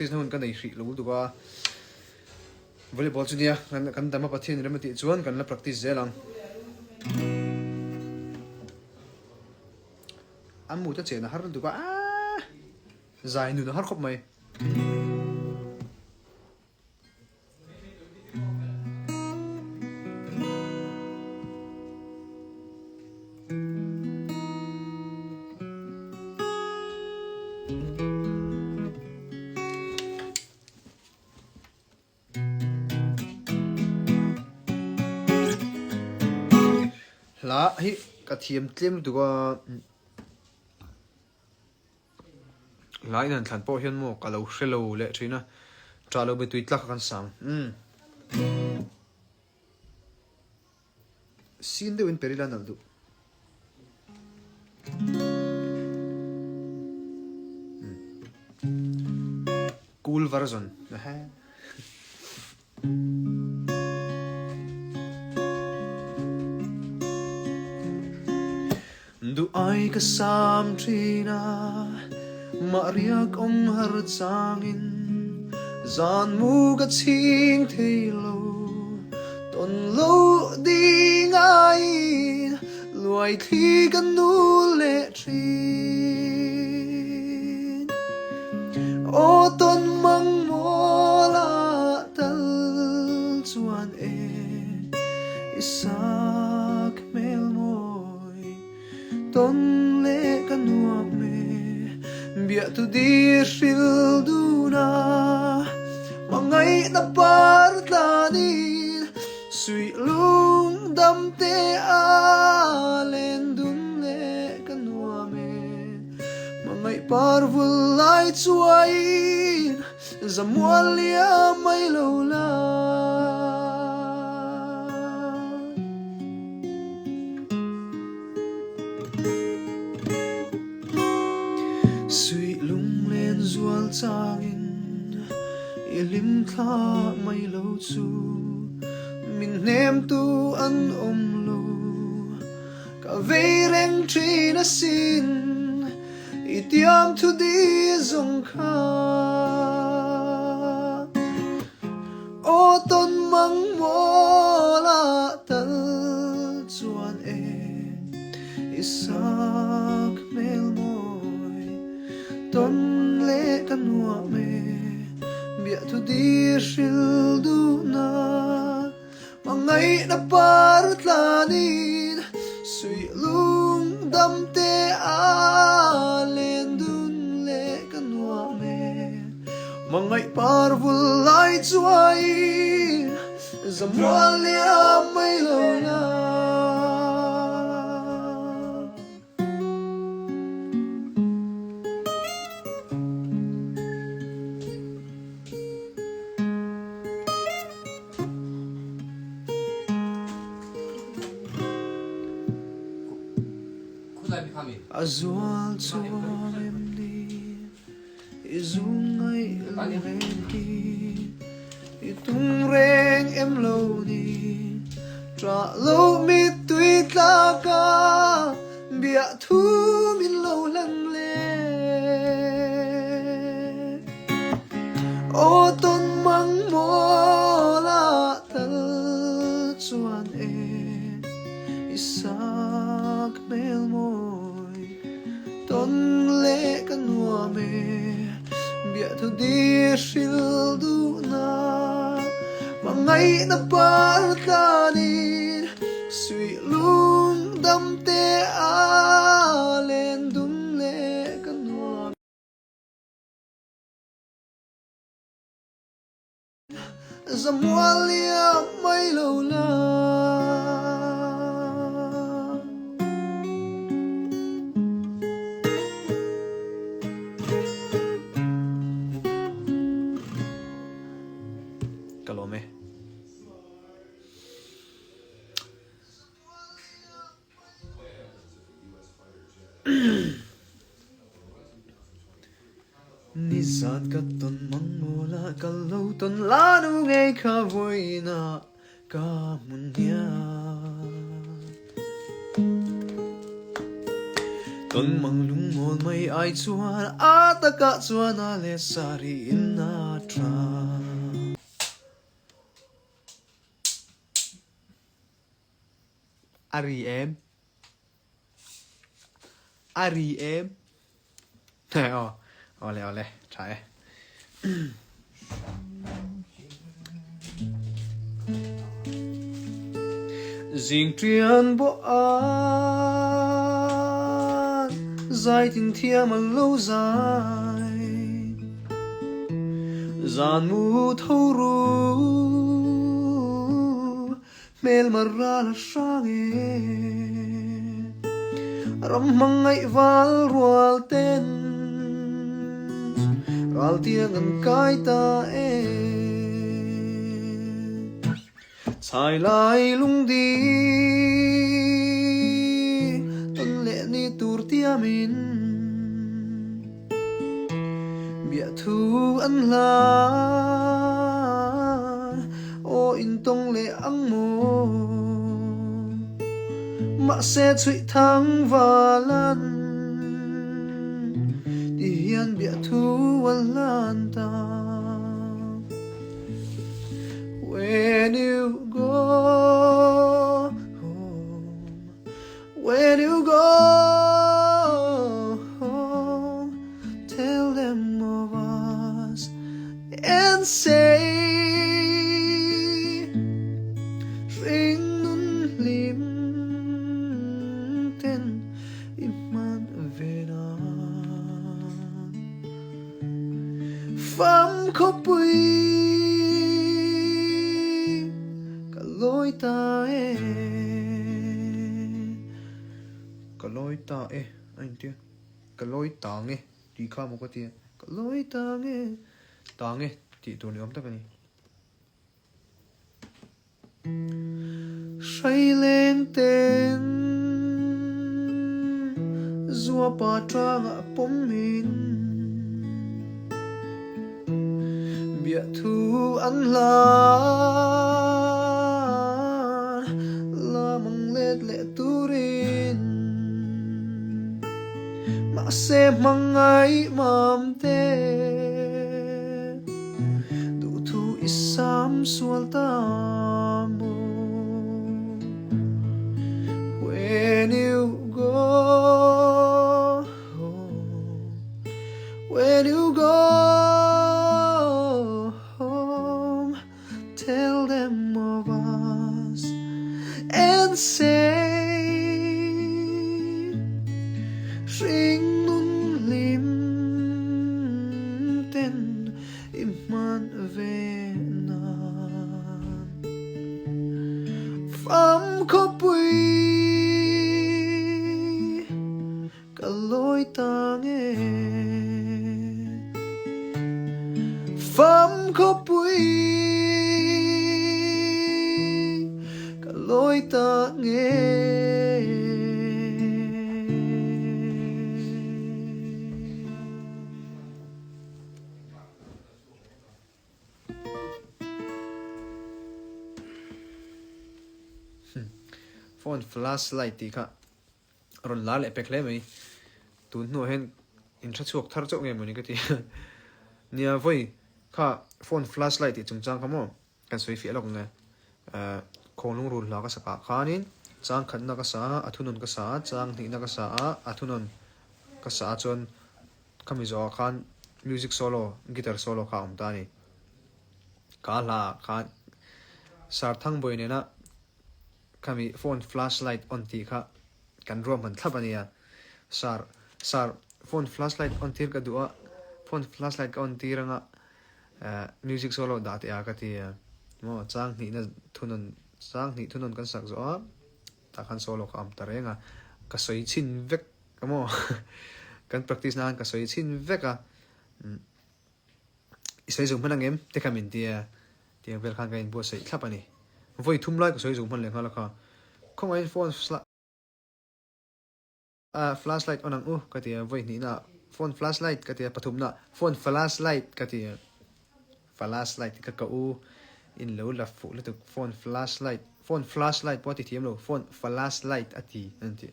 Nun kan ei hri lo duwa volleyball chu dia kan dama pathian remati chuan kan la practice zelang amu ta chena har duwa zai nu har khop mai la hi ka thiam tlem duwa lai nan thlan po hian mo ka lo hrelo le thina tra lo be tui tlak kan sang sin de win perilan al du cool version du ai ka sam trina mariak ong har changin zan mu ka ching theilo ton lo ding ai luai thi kan nu le trin o ton mang mola tal chuan isak mel moi ton le kan nuam me bia tu di shil duna mangai na par tlanin sui lung dam te a len dun le kan nuam me mangai par vulai chuain zamual lia mai lo la sui lung len zual changin ilim tha mai lo chu min nem tu an om lo ka vei reng trin a sin itiam tu di zong kha o ton mang mola tal chuan isak mel ton le kan nuwa me bia tu di shil du na mangai na par tlanin sui lung dam te a len dun le kan nuwa me mangai par vulai chuai zamual lia mai lo na zual chuan em ni izungai leng ki itung reng em lo ni tra lo mi tui tla ka bia thu min lo lang le o ton mang mola tal chuan isak mel ton le kan nuwa me bia tu di shil du na mangai na par tlanin sui lung dam te a len dun le kan nuwa zamual lia mai lo la kalome ni zat ka ton mang mola ka lo ton la nu ngai kha voina ka mun nia Tuần mang lung mòn mây ai chuan a ta cả chuan a le sari in na tra Ari em nè ole trái riêng triền bộ an dài tình thiêng mà lâu dài giàn mu thâu ru mel mà ra là sang ram mang ngay val rual tên ral tiếng ngân cái ta sai lại lung đi tân lệ ni tur tia min bia thu ăn la o in tông lệ ăn mô mà sẽ chui thắng và lan đi hiền bia thu ăn lan ta. When you go home, when you go home, tell them of us and say, ring nun lim ten iman vena, pham khóc bụi. Lối ta anh tiếc cái lối ta nghe đi khá một cái tiếng cái lối ta nghe thì tôi nhớ ta cái này say lên tên zua pa trang a pom min bia thu ăn la mang lệ turin mà sẽ mang ai mam te đủ thu isam sual tamo when you go home, when you go home, tell them of us and say, ring nun lim ten iman venan pham khóc bụi cả lối ta nghe pham khóc bụi cả lối ta nghe. Phone flashlight tí cả rồi lá lại bẹt lên mấy tụi nó hen in chất chuộc thar chỗ nghe mình cái tí nia với cả phone flashlight tí chúng trang không cái suy phía lọc nghe khôn lung rùn lá cái sạc khá nín trang khẩn na cái sá athunon cái sá trang thì na cái sá athunon cái sá chọn kami zo khan music solo guitar solo ka ta ni ka la khan sar thang boy ne na kami phone flashlight on ti kha kan rom han thlapania sar phone flashlight on tir ka duwa phone flashlight on tiranga music solo da te a ka ti mo chang ni na thunon kan sak zo ta khan solo ka am tarenga ka soi chin vek kamo kan practice nan ka soi chin veka isai zum hanang em te kamin tia vel khan ka in bo sei thlapani voi thum lai ka soi zum han le khala kha khong ai phone flashlight onang ka tia voi ni na phone flashlight ka tia pathum na phone flashlight ka tia flashlight ka ka in lo la fu le tu phone flashlight po ti thiam lo phone flashlight ati anti